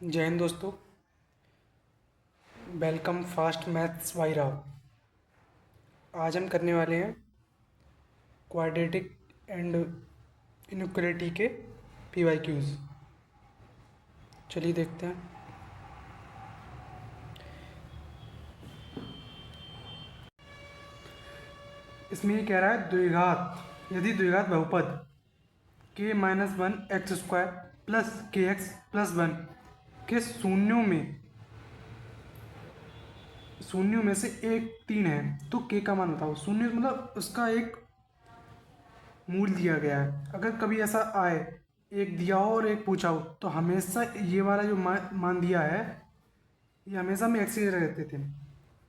जय हिंद दोस्तों। Welcome fast maths by Rao. आज हम करने वाले हैं क्वाड्रेटिक एंड इनइक्वालिटी के PYQs। चलिए देखते हैं। इसमें ये कह रहा है द्विघात, यदि द्विघात बहुपद k-1 x² plus kx plus 1 के शून्यों में से एक 3 है तो k का मान बताओ। शून्य मतलब उसका एक मूल दिया गया है। अगर कभी ऐसा आए, एक दिया हो और एक पूछा हो, तो हमेशा ये वाला जो मान दिया है ये हमेशा हम एक्स की जगह रखते थे।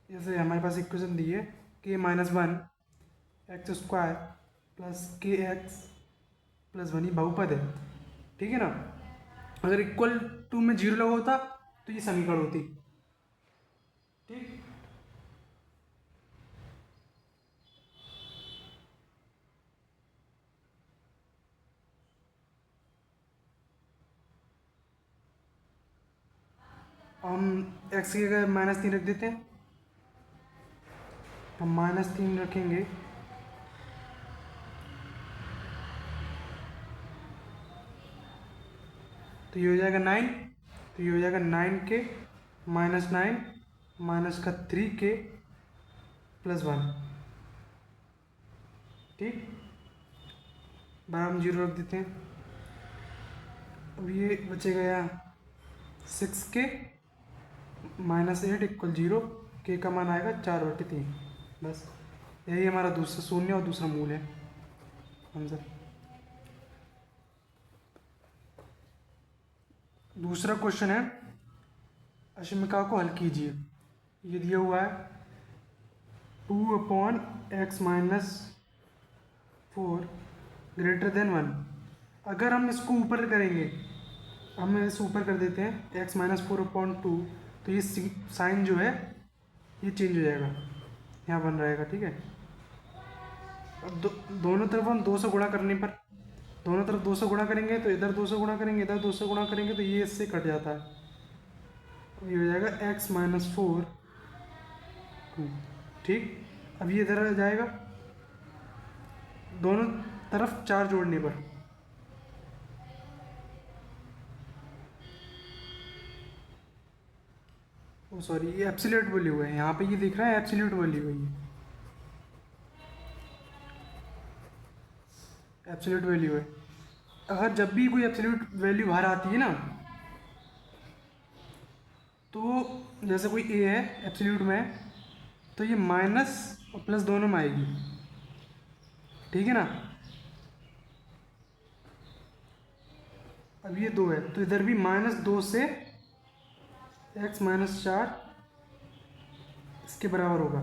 जैसे हमारे पास इक्वेशन दी है k-1 x² plus kx plus 1, ये बहुपद है, ठीक है ना। अगर इक्वल टू में जीरो लगा होता तो ये समीकरण होती, ठीक। हम एक्स की जगह -3 रख देते हैं। हम -3 रखेंगे तो ये हो जाएगा 9। तो ये हो जाएगा 9k -9 माइनस का 3k प्लस 1, ठीक। बारह हम जीरो रख देते हैं। अब ये बचेगा यहाँ 6k -8 इक्वल 0। के का मान आएगा 4/3। बस यही हमारा दूसरा शून्य और दूसरा मूल है आंसर। दूसरा क्वेश्चन है, अश्मिका को हल कीजिए। ये दिया हुआ है 2/x-4 ग्रेटर देन 1। अगर हम इसको ऊपर करेंगे, हम इसे ऊपर कर देते हैं x-4/2, तो ये साइन जो है ये चेंज हो जाएगा, यहाँ बन रहेगा, ठीक है। अब दोनों तरफ हम 2 से गुणा करने पर, दोनों तरफ 2 से गुणा करेंगे तो इधर 2 से गुणा करेंगे, इधर 2 से गुणा करेंगे तो ये इससे कट जाता है। ये हो जाएगा x-4, ठीक। अब ये इधर आ जाएगा दोनों तरफ 4 जोड़ने पर। ओ सॉरी, ये एब्सोल्यूट वैल्यू है, यहाँ पे ये दिख रहा है एब्सोल्यूट वैल्यू है, ये एब्सोल्यूट वैल्यू है। अगर जब भी कोई एब्सोल्यूट वैल्यू बाहर आती है ना, तो जैसे कोई ए है एब्सोल्यूट में, तो ये माइनस और प्लस दोनों में आएगी, ठीक है ना। अब ये 2 है तो इधर भी -2 से x-4 इसके बराबर होगा।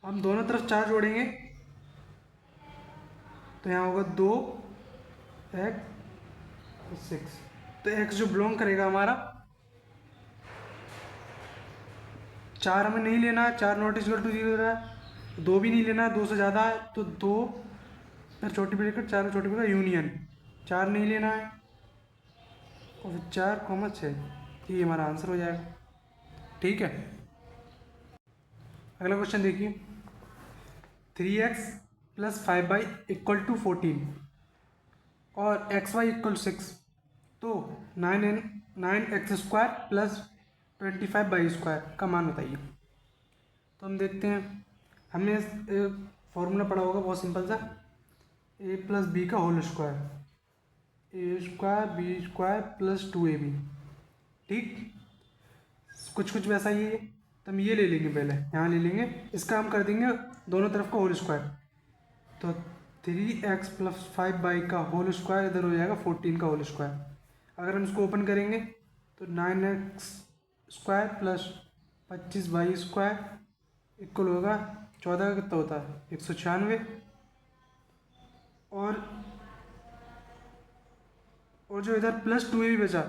हम दोनों तरफ 4 जोड़ेंगे तो यहाँ होगा 2x6। तो x जो बिलोंग करेगा हमारा, 4 हमें नहीं लेना है, 4 नॉट इक्वल टू 0 रहा है। 2 भी नहीं लेना है, 2 से ज़्यादा है तो 2 फिर छोटी ब्रैकेट 4 छोटी ब्रैकेट यूनियन, 4 नहीं लेना है और फिर 4, 6, ये हमारा आंसर हो जाएगा, ठीक है। अगला क्वेश्चन देखिए, 3x plus 5y equal to 14 और xy इक्वल 6, तो 9x² प्लस 25y² का मान बताइए। तो हम देखते हैं, हमने फॉर्मूला पढ़ा होगा बहुत सिंपल सा, a प्लस बी का whole square, a² b² plus 2ab, ठीक। कुछ वैसा ही है। तो हम ये ले लेंगे, पहले यहाँ ले लेंगे, इसका हम कर देंगे दोनों तरफ का होल स्क्वायर। तो 3x प्लस 5y का होल स्क्वायर इधर हो जाएगा 14 का होल स्क्वायर। अगर हम इसको ओपन करेंगे तो 9x² प्लस 25y² इक्वल होगा 14 का कितना होता है 196। और जो इधर प्लस 2 भी बचा,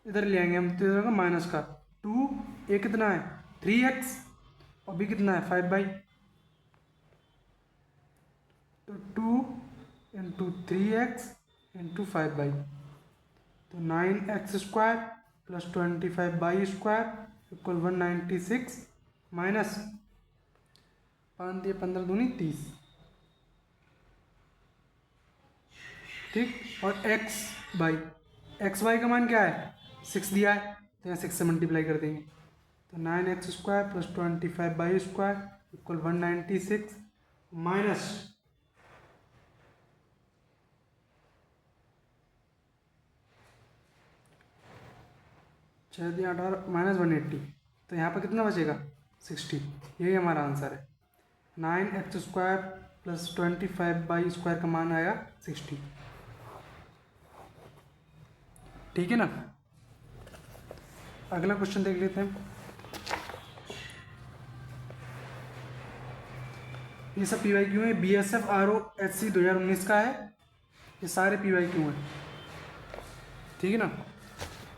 इधर ले आएंगे हम, तो इधर होगा माइनस का 2। ए कितना है 3x और बी कितना है 5y, तो 2 × 3x × 5y, तो 9x² प्लस 25/² इक्वल 196 माइनस 5 दिए 15 दूनी 30, ठीक। और एक्स वाई का मान क्या है 6 दिया है, तो यहाँ 6 से मल्टीप्लाई कर देंगे, तो 9x² प्लस 25/² इक्वल 196 माइनस 6 दिया 18 माइनस 180, तो यहाँ पर कितना बचेगा 60। यही हमारा आंसर है। 9x² प्लस 25/² का मान आएगा 60, ठीक है ना। अगला क्वेश्चन देख लेते हैं। ये सब PYQ है, BSF ROHC 2019 का है, ये सारे PYQ हैं, ठीक है ना।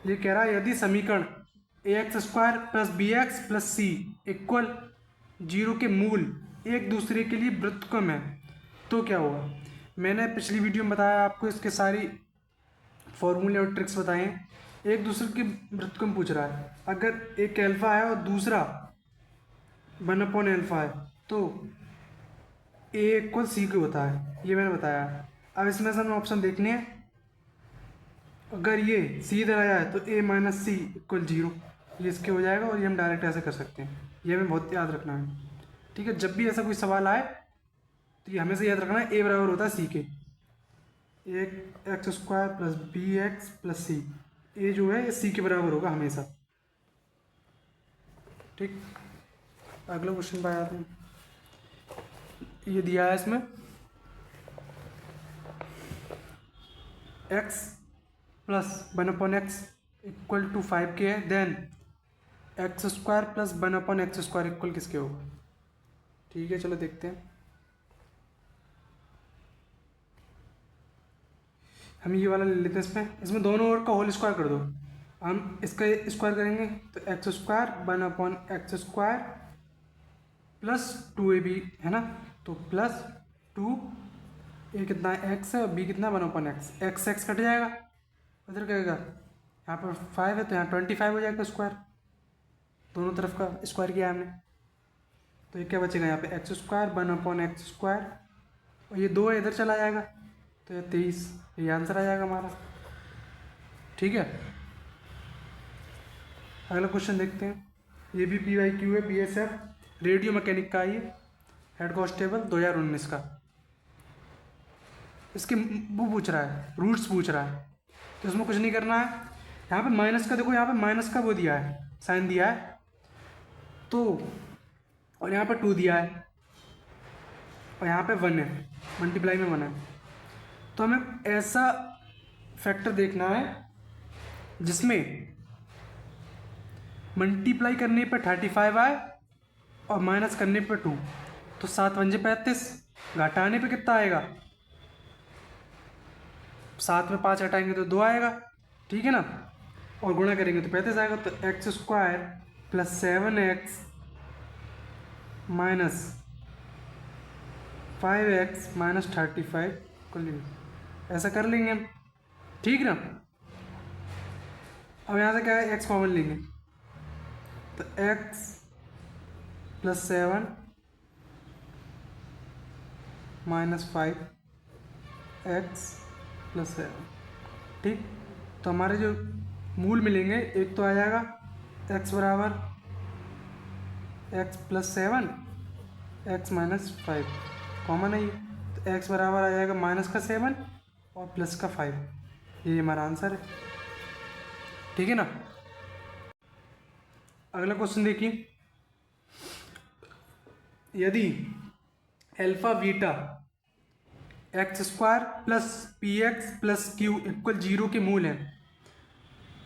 ये कह रहा है यदि समीकरण ax² plus bx plus c equal 0 के मूल एक दूसरे के लिए व्युत्क्रम है तो क्या होगा। मैंने पिछली वीडियो में बताया आपको, इसके सारी फॉर्मूले और ट्रिक्स बताए हैं। एक दूसरे के व्युत्क्रम पूछ रहा है, अगर एक अल्फा है और दूसरा 1/α है तो a इक्वल c क्यों होता है, ये मैंने बताया। अब इसमें से हमें ऑप्शन देखने हैं। अगर ये c इधर आया है तो a माइनस सी इक्वल 0, ये इसके हो जाएगा, और ये हम डायरेक्ट ऐसे कर सकते हैं। ये हमें बहुत याद रखना है, ठीक है। जब भी ऐसा कोई सवाल आए तो ये हमेशा याद रखना है a बराबर होता है c के, x² plus bx plus c, a जो है ये c के बराबर होगा हमेशा, ठीक। अगला क्वेश्चन पर आते हैं। ये दिया है इसमें x plus 1/x equal to 5 के है, then x² plus 1/x² equal किसके होगा, ठीक है। चलो देखते हैं। हम ये वाला ले लेते हैं। इसमें दोनों ओर का होल स्क्वायर कर दो। हम इसका स्क्वायर करेंगे तो x² 1/x² प्लस 2ab है ना, तो प्लस 2, ए कितना है x है और b कितना 1/x, x कट जाएगा, उधर कहेगा यहाँ पर 5 है तो यहाँ 25 हो जाएगा स्क्वायर, दोनों तरफ का स्क्वायर किया हमने, तो ये क्या बचेगा यहाँ पे x² 1/x², और ये 2 इधर चला जाएगा तो ये 23, ये आंसर आ जाएगा हमारा, ठीक है। अगला क्वेश्चन देखते हैं। ये भी PYQ है, BSF रेडियो मैकेनिक का, ये हेड कांस्टेबल 2019 का। इसके वो पूछ रहा है, रूट्स पूछ रहा है, तो इसमें कुछ नहीं करना है। यहाँ पे माइनस का देखो, यहाँ पे माइनस का वो दिया है, साइन दिया है, तो और यहाँ पर 2 दिया है और यहाँ पे 1 है, मल्टीप्लाई में 1 है, तो हमें ऐसा फैक्टर देखना है जिसमें मल्टीप्लाई करने पे 35 आए और माइनस करने पे 2, तो 7 पंजे 35, घटाने पे कितना आएगा, 7 में 5 हटाएंगे तो 2 आएगा, ठीक है ना, और गुणा करेंगे तो 35 आएगा। तो x² plus 7x minus 5x minus 35 को ऐसा कर लेंगे हम, ठीक ना। अब यहाँ से क्या है, x कॉमन लेंगे, तो x plus 7 minus 5x plus 7, ठीक। तो हमारे जो मूल मिलेंगे, एक तो आ जाएगा x बराबर x plus 7 x minus 5 common है ये, तो x बराबर आ जाएगा माइनस का 7 और प्लस का 5, ये हमारा आंसर है, ठीक है ना। अगला क्वेश्चन देखिए। यदि alpha beta x² plus px plus q equal 0 के मूल है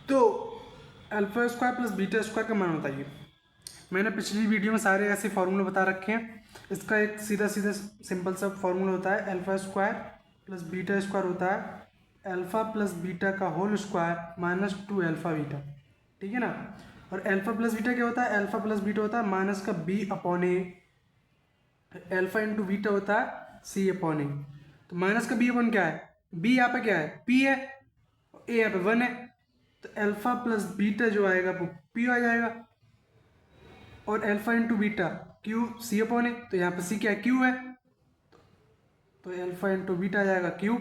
तो α² प्लस β² का मान बताइए। मैंने पिछली वीडियो में सारे ऐसे फार्मूले बता रखे हैं। इसका एक सीधा सीधा सिंपल सा फार्मूला होता है, α² प्लस β² होता है अल्फा प्लस बीटा का होल स्क्वायर माइनस 2α बीटा, ठीक है ना। और अल्फा प्लस बीटा क्या होता है, अल्फा प्लस बीटा होता है माइनस का b/a, अल्फा इंटू बीटा होता है c/a। तो माइनस का b/, क्या है, b यहाँ पे क्या है p है, a यहाँ पे 1 है, तो अल्फ़ा प्लस बीटा जो आएगा वो पी आ जाएगा, और alpha into beta Q C upon A, तो यहाँ पे सी क्या है, क्यू है, तो अल्फ़ा इंटू बीटा आ जाएगा क्यू।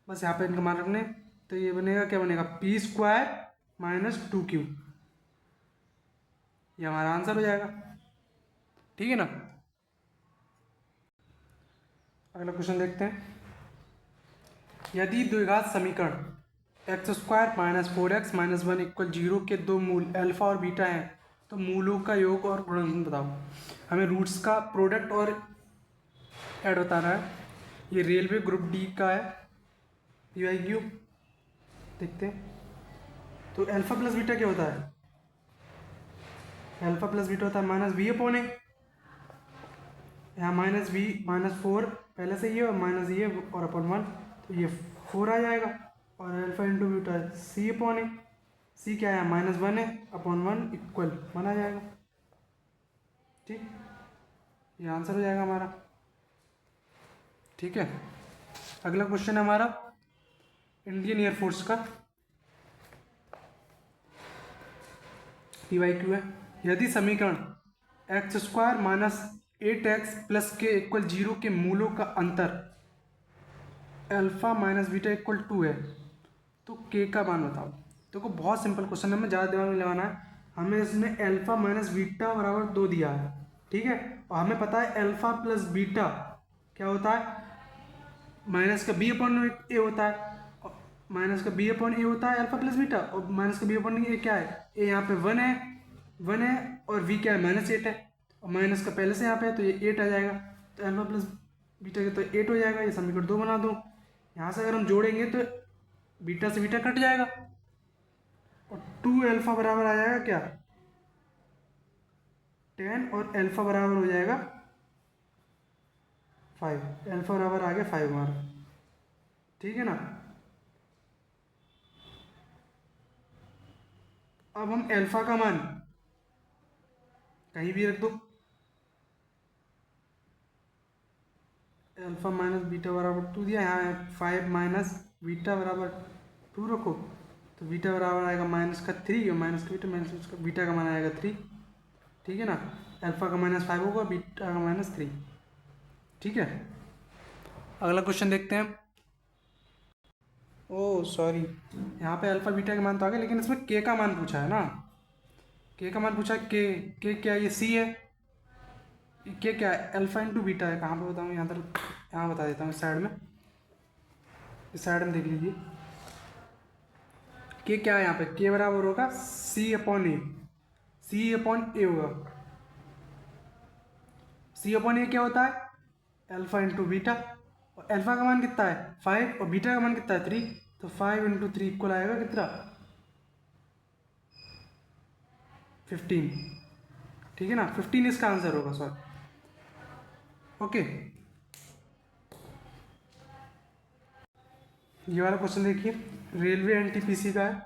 बस यहाँ पे इनका मान रखने, तो ये बनेगा, क्या बनेगा, पी स्क्वायर माइनस 2q, ये हमारा आंसर हो जाएगा। ठीक है ना। अगला क्वेश्चन देखते हैं। यदि द्विघात समीकरण x square minus 4x minus 1 equal 0 के दो मूल अल्फा और बीटा हैं, तो मूलों का योग और गुणनफल बताओ। हमें रूट्स का प्रोडक्ट और ऐड बताना है। ये रेलवे ग्रुप डी का है, पीवाईक्यू। देखते हैं। तो अल्फा प्लस बीटा क्या होता है, अल्फा प्लस बीटा होता है माइनस वी अपॉन ए, यहाँ माइनस वी माइनस 4 पहले से ही है, और माइनस ये और अपॉन 1, तो ये 4 आ जाएगा, और अल्फा इंटू बीटा सी अपॉन ए, सी क्या है, माइनस 1 है, अपॉन 1 इक्वल 1 आ जाएगा। ठीक, ये आंसर हो जाएगा हमारा। ठीक है। अगला क्वेश्चन है हमारा इंडियन एयरफोर्स का, पीवाईक्यू है। यदि समीकरण x square minus 8x plus के इक्वल 0 के मूलों का अंतर अल्फा माइनस बीटा इक्वल 2 है, तो के का मान बताओ। देखो बहुत सिंपल क्वेश्चन है, हमें ज़्यादा दिमाग नहीं लगाना है। हमें इसमें अल्फा माइनस बीटा बराबर 2 दिया है, ठीक है, और हमें पता है अल्फा प्लस बीटा क्या होता है, माइनस का बी अपॉन ए होता है, माइनस का बी अपॉन ए होता है अल्फा प्लस बीटा, और माइनस का बी अपॉन ए क्या है, ए यहाँ पे 1 है, और वी क्या है, माइनस 8 है, और माइनस का पहले से यहाँ पे है, तो ये 8 आ जाएगा, तो अल्फा प्लस बीटा के तो 8 हो जाएगा। ये समीकरण 2 बना दो। यहाँ से अगर हम जोड़ेंगे तो बीटा से बीटा कट जाएगा, और 2 अल्फा बराबर आ जाएगा क्या, 10, और अल्फा बराबर हो जाएगा 5, अल्फा बराबर आ गया 5 हमारा। ठीक है ना। अब हम अल्फा का मान कहीं भी रख दो, अल्फा माइनस बीटा बराबर 2 दिया, यहाँ 5 माइनस बीटा बराबर 2 रखो, तो बीटा बराबर आएगा माइनस का 3, और माइनस का बीटा माइनस का बीटा का मान आएगा 3। ठीक है ना। अल्फा का माइनस 5 होगा, बीटा का माइनस 3। ठीक है। अगला क्वेश्चन देखते हैं। ओह सॉरी, यहाँ पे अल्फा बीटा का मान तो आ गया, लेकिन इसमें के का मान पूछा है ना। के का मान पूछा है, के क्या है, ये सी है, के क्या है, अल्फा इंटू बीटा है। कहाँ पे बताऊँ, यहाँ तक, यहाँ बता देता हूँ, इस साइड में, इस साइड में देख लीजिए। के क्या है यहाँ पे, के बराबर होगा सी अपॉन ए, सी अपॉन ए होगा। सी अपॉन ए क्या होता है, अल्फा इंटू बीटा, और अल्फा का मान कितना है 5, और बीटा का मान कितना है 3, तो 5 इंटू 3 इक्वल आएगा कितना, 15। ठीक है ना, 15 इसका आंसर होगा सर। ओके, ये वाला क्वेश्चन देखिए, रेलवे एनटीपीसी का है।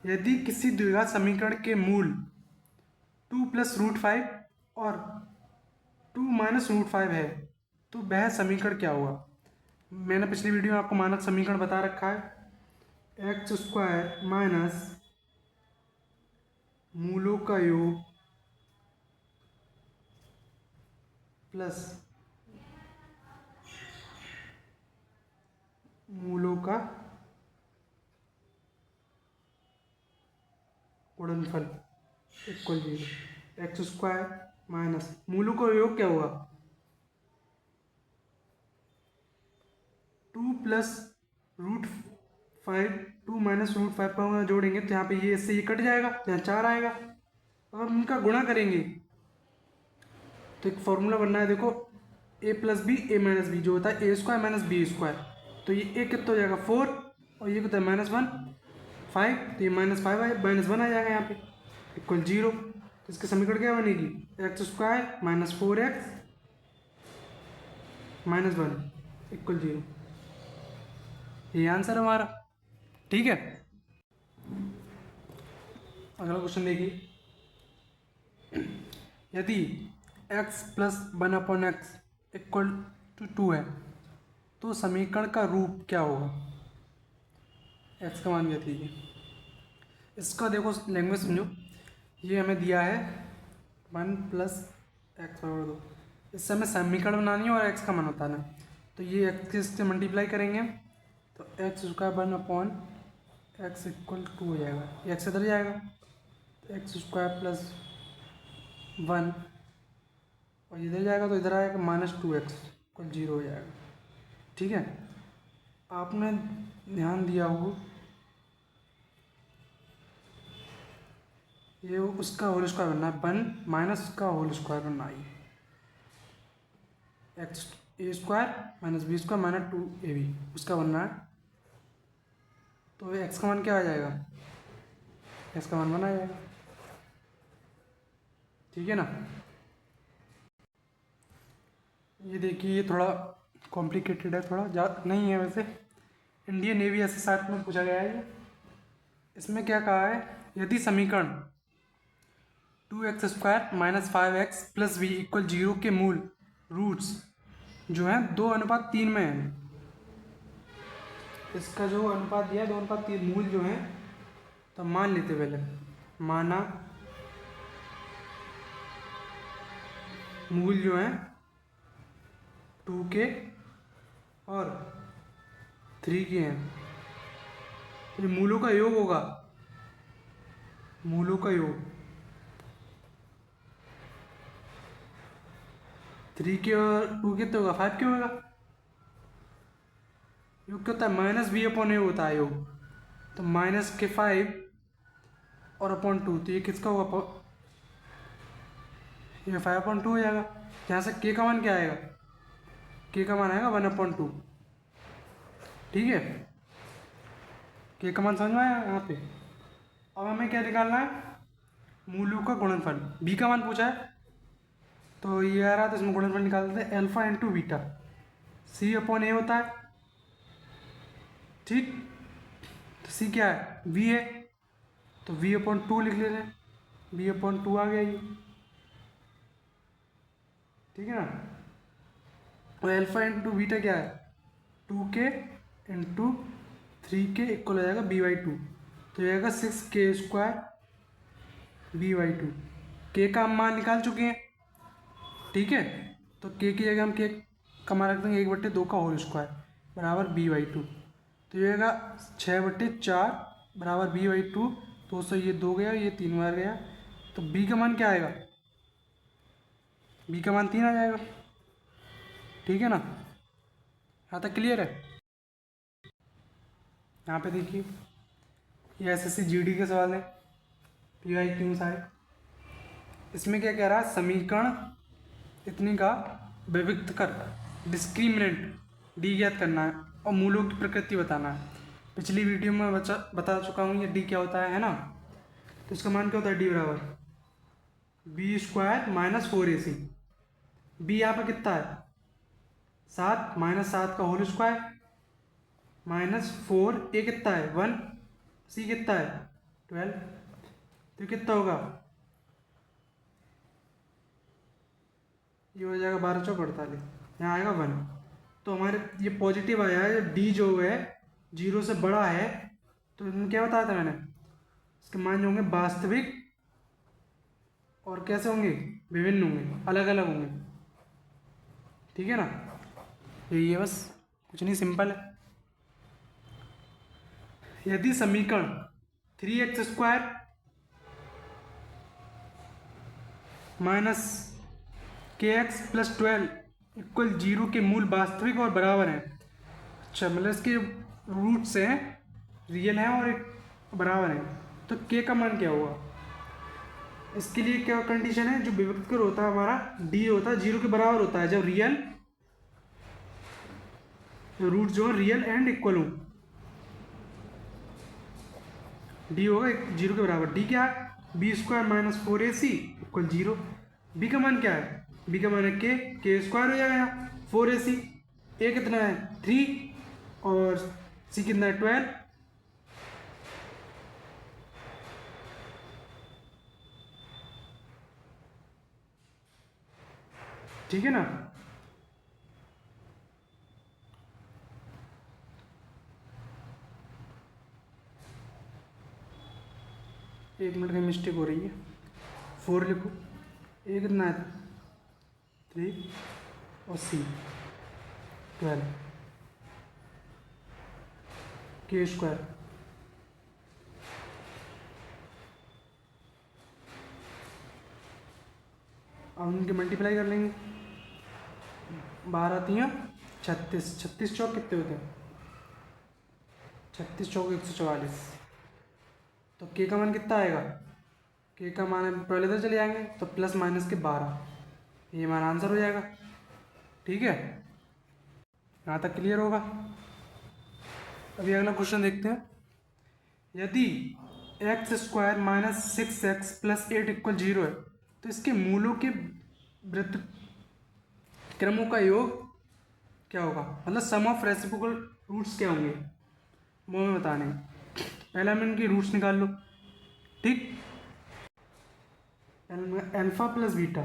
यदि किसी द्विघात समीकरण के मूल 2 प्लस रूट 5 और 2 माइनस रूट 5 है, तो वह समीकरण क्या होगा। मैंने पिछली वीडियो में आपको मानक समीकरण बता रखा है, एक्स स्क्वायर माइनस मूलों का योग प्लस मूलों का गुणनफल इक्वल 0। एक्स स्क्वायर माइनस मूलों का योग क्या होगा, 2 प्लस रूट 5, 2 माइनस रूट 5 पर जोड़ेंगे तो यहाँ पे ये इससे ये कट जाएगा, तो यहाँ 4 आएगा। अगर उनका गुणा करेंगे तो एक फॉर्मूला बनना है, देखो ए प्लस बी ए माइनस बी, जो होता है ए स्क्वायर माइनस बी स्क्वायर, तो ये ए कितना हो जाएगा 4, और ये कितना है -1 5, तो ये -1 आ जाएगा यहाँ पे इक्वल 0। तो इसकी समीकरण क्या बनेगी, x square minus 4x -1 equal 0। ये आंसर हमारा। ठीक है। अगला क्वेश्चन देखिए, यदि x plus 1/x equal to 2 है, तो समीकरण का रूप क्या होगा। x का मान क्या दीजिए, इसका देखो लैंग्वेज समझो, ये हमें दिया है 1+x/2, इससे हमें समीकरण बनानी है और x का मान बताना है। तो ये x से मल्टीप्लाई करेंगे तो x² 1/x = 2 हो जाएगा, ये x इधर जाएगा, तो x² + 1 और इधर जाएगा तो इधर आएगा -2x = 0 हो जाएगा। ठीक है, आपने ध्यान दिया हो ये उसका होल स्क्वायर बनना है, 1 माइनस उसका होल स्क्वायर बनना है, x² - b² -2ab उसका बनना है। तो x का मान क्या आ जाएगा, x का मान 1 आ जाएगा। ठीक है ना। ये देखिए, ये थोड़ा कॉम्प्लिकेटेड है, थोड़ा नहीं है वैसे, इंडियन नेवी ऐसे साथ में पूछा गया है। इसमें क्या कहा है, यदि समीकरण 2x² - 5x + b = 0 के मूल रूट्स जो हैं 2:3 में हैं, इसका जो अनुपात दिया है 2:3 मूल जो हैं, तो मान लेते पहले, माना मूल जो हैं 2 के और 3 के हैं, ये मूलों का योग होगा, मूलों का योग 3 के और 2 कितने होगा, 5 के होगा। योग क्या होता है, -b/a होता है योग, तो -5 और /2, तो ये किसका होगा, ये 5/2 हो जाएगा। यहाँ से k का मान क्या आएगा, k का मान आएगा 1/2। ठीक है, k का मान समझ में आया यहाँ पे। अब हमें क्या निकालना है, मूलों का गुणनफल, b का मान पूछा है तो ये आ रहा है, तो इसमें गुणनफल निकाल देते हैं, अल्फा इंटू बीटा, c/a होता है। ठीक, तो c क्या है, v है, तो v/2 लिख लेते हैं, v/2 आ गया ये। ठीक है ना। और अल्फा इंटू बीटा क्या है, 2k इंटू 3k इक्वल हो जाएगा b/2, तो ये आएगा 6k² b/2। k का हम मान निकाल चुके हैं। ठीक है, तो k की जगह हम k का मान रख देंगे 1/2 का होल स्क्वायर बराबर b/2, तो ये आएगा 6/4 बराबर b/2। तो उससे ये 2 गया, ये 3 बार गया, तो b का मान क्या आएगा, b का मान 3 आ जाएगा। ठीक है ना, यहाँ तक क्लियर है। यहाँ पे देखिए, ये एसएससी जीडी के सवाल है, PYQ सारे। इसमें क्या कह रहा है, समीकरण इतनी का विभक्त कर डिस्क्रिमिनेंट डी ज्ञात करना है और मूलों की प्रकृति बताना है। पिछली वीडियो में बता चुका हूँ ये डी क्या होता है ना। तो इसका मान क्या होता है, डी बराबर b² - 4ac। बी यहाँ पे कितना है, 7 -7 का होल स्क्वायर -4, ए कितना है 1, सी कितना है 12, तो कितना होगा, ये हो जाएगा 12×4 = 48, यहाँ आएगा 1। तो हमारे ये पॉजिटिव आया है, डी जो है 0 से बड़ा है, तो इनमें क्या बताया था मैंने, इसके मान जो होंगे वास्तविक और कैसे होंगे, विभिन्न होंगे, अलग अलग होंगे। ठीक है ना, यही है बस, कुछ नहीं, सिंपल है। यदि समीकरण 3x² - kx + 12 = 0 के मूल वास्तविक और बराबर हैं। अच्छा, मतलब इसके रूट्स हैं, रियल हैं और एक बराबर हैं, तो k का मान क्या होगा। इसके लिए क्या कंडीशन है, जो विभक्तकर होता है हमारा d होता है 0 के बराबर होता है, जब रियल रूट जो है रियल एंड इक्वल हो, डी होगा 0 के बराबर। डी क्या है, b² - 4ac = 0। बी का मान क्या है, बी का मान है k² हो जाएगा, 4ac, ए कितना है 3 और सी कितना है 12। ठीक है ना। 1 मिनट की मिस्टेक हो रही है, 4 लिखो, ए कितना है 3 और सी 12 के स्क्वायर। अब उनके मल्टीप्लाई कर लेंगे, 12 3 36, 36 चौक कितने होते हैं, 36 चौक 144। तो के का मान कितना आएगा, के का मान पहले तो चले जाएंगे तो प्लस माइनस के 12, ये हमारा आंसर हो जाएगा। ठीक है, यहाँ तक क्लियर होगा। अभी अगला क्वेश्चन देखते हैं। यदि x square minus 6x plus 8 equal 0 है तो इसके मूलों के वृत्त क्रमों का योग क्या होगा, मतलब सम ऑफ रेसिप्रोकल रूट्स क्या होंगे वो हमें बताने हैं। पहले हम इनकी रूट्स निकाल लो। ठीक, अल्फा प्लस बीटा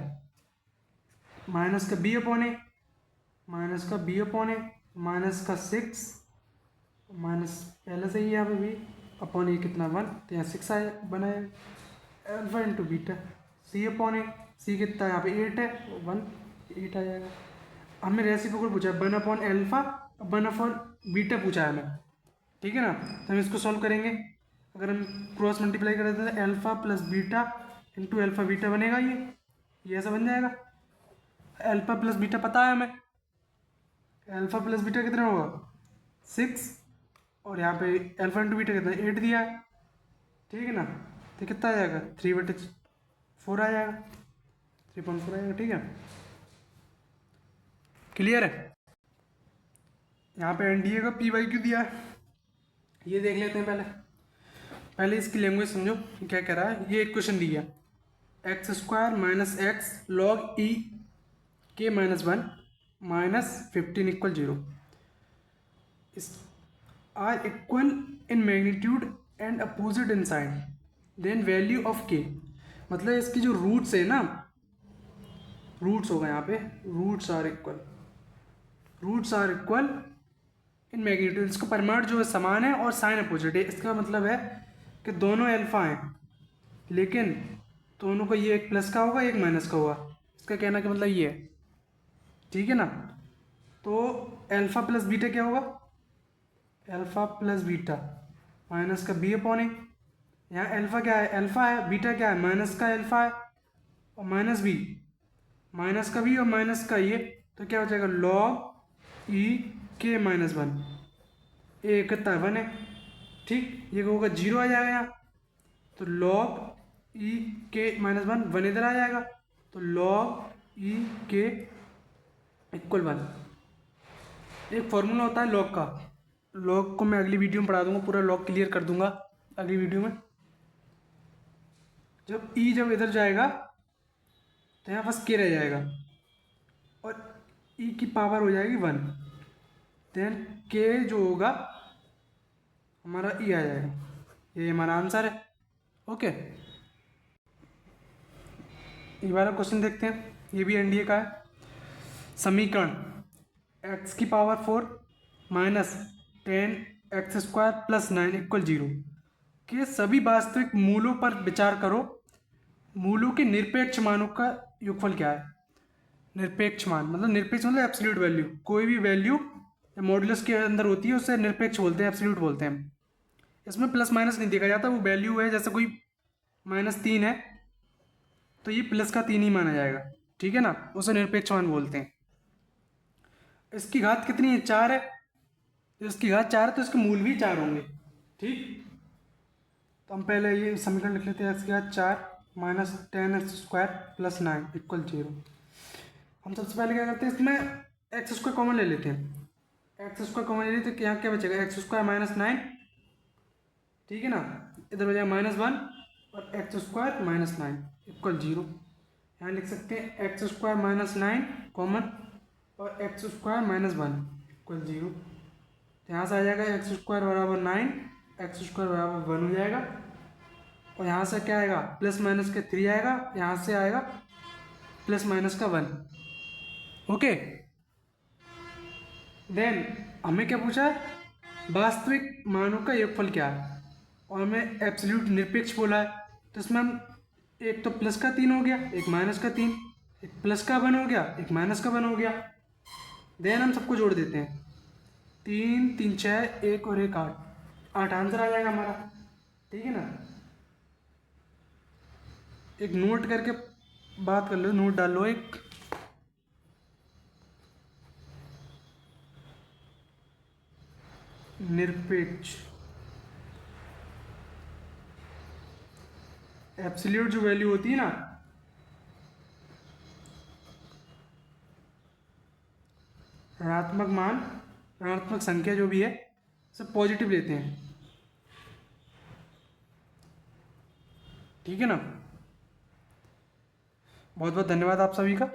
माइनस का बी अपॉन ए, माइनस का बी अपॉन ए, माइनस का 6 माइनस पहले से ही यहाँ पे भी अपॉन ए कितना 1, तो यहाँ 6 आया बनाया, अल्फा इंटू बीटा सी अपॉन ए, सी कितना यहाँ पे 8 है 1, 8 आ जाएगा। हमें रेसिप्रोकल पूछा है 1 अपॉन अल्फा 1 अपॉन बीटा पूछा है हमें। ठीक है ना, तो हम इसको सॉल्व करेंगे। अगर हम क्रॉस मल्टीप्लाई कर देते हैं alpha plus beta into alpha beta बनेगा, ये ऐसा बन जाएगा। अल्फा प्लस बीटा पता है हमें, अल्फा प्लस बीटा कितना होगा 6, और यहाँ पे अल्फा इंटू बीटा कितना 8 दिया है। ठीक है ना, तो कितना आ जाएगा 3/4 आ जाएगा, 3.4 आएगा। ठीक है, क्लियर है। यहाँ पे एनडीए का पी वाई क्यू दिया है, ये देख लेते हैं। पहले इसकी लैंग्वेज समझो क्या कह रहा है। ये एक क्वेश्चन दिया, x square minus x log e k minus 1 minus 15 equal 0 are equal in magnitude and opposite in sign, then value of k. मतलब इसकी जो रूट्स है ना, रूट्स होगा यहाँ पे, roots are equal in magnitude, इसका परिमाण जो है समान है और साइन अपोजिट है। इसका मतलब है कि दोनों अल्फा हैं, लेकिन दोनों को ये एक प्लस का होगा एक माइनस का होगा। इसका कहना का मतलब ये है। ठीक है ना, तो अल्फा प्लस बीटा क्या होगा, अल्फा प्लस बीटा माइनस का बी अपॉन ए। यहाँ अल्फा क्या है, अल्फा है, बीटा क्या है माइनस का अल्फा है, और माइनस बी माइनस का बी और माइनस का ये, तो क्या हो जाएगा लॉग ई के माइनस 1, ए कितना 1 है। ठीक, ये होगा 0 आ जाएगा यहाँ, तो लॉग ई के माइनस 1 इधर आ जाएगा, तो लॉग ई के इक्वल 1। एक फॉर्मूला होता है लॉग का, लॉग को मैं अगली वीडियो में पढ़ा दूंगा, पूरा लॉग क्लियर कर दूंगा अगली वीडियो में। जब इधर जाएगा तो यहाँ बस के रह जाएगा और ई की पावर हो जाएगी 1, देन के जो होगा हमारा ई आ जाएगा। ये हमारा आंसर है। ओके, ये वाला क्वेश्चन देखते हैं, ये भी एनडीए का है। समीकरण एक्स की power 4 minus 10 x square plus 9 equal 0 के सभी वास्तविक मूलों पर विचार करो। मूलों के निरपेक्ष मानों का योगफल क्या है। निरपेक्ष मान मतलब एब्सोल्यूट वैल्यू, कोई भी वैल्यू मॉडुलस के अंदर होती है उससे निरपेक्ष बोलते हैं, एब्सोल्यूट बोलते हैं हम। इसमें प्लस माइनस नहीं देखा जाता, वो वैल्यू है, जैसे कोई -3 है तो ये प्लस का 3 ही माना जाएगा। ठीक है ना, उसे निरपेक्ष मान बोलते हैं। इसकी घात कितनी है 4 है, इसकी घात 4 है तो इसके मूल भी 4 होंगे। ठीक, तो हम पहले ये समीकरण लिख लेते हैं, एक्स की घात 4 minus 10 x square plus 9 equal 0। हम सबसे पहले क्या करते हैं, इसमें एक्स स्क्वायर कॉमन ले लेते हैं। एक्स स्क्वायर कॉमन ले लेते हैं, यहाँ क्या बचेगा एक्स स्क्वायर माइनस 9। ठीक है ना, इधर हो जाएगा -1 और एक्स स्क्वायर माइनस 9 इक्वल 0। यहाँ लिख सकते हैं एक्स स्क्वायर माइनस 9 कॉमन और एक्स स्क्वायर -1 इक्वल 0। तो यहाँ से आ जाएगा एक्स स्क्वायर बराबर 9, एक्स स्क्वायर बराबर 1 हो जाएगा, और यहाँ से क्या आएगा प्लस माइनस के 3 आएगा, यहाँ से आएगा प्लस माइनस का 1। ओके, देन हमें क्या पूछा है, वास्तविक मानों का योगफल क्या है, और हमें एब्सोल्यूट निरपेक्ष बोला है। तो इसमें हम एक तो प्लस का 3 हो गया, एक माइनस का 3, एक प्लस का 1 हो गया, एक माइनस का 1 हो गया। देन हम सबको जोड़ देते हैं, 3 3 6 1 और 1 8, 8 आंसर आ जाएगा हमारा। ठीक है ना। एक नोट करके बात कर लो, नोट डाल लो एक। निरपेक्ष एब्सोल्यूट जो वैल्यू होती है ना, ऋणात्मक मान, ऋणात्मक संख्या जो भी है सब पॉजिटिव लेते हैं। ठीक है ना। बहुत बहुत धन्यवाद आप सभी का।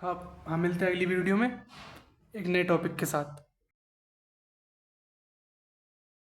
आप हम मिलते हैं अगली वीडियो में एक नए टॉपिक के साथ।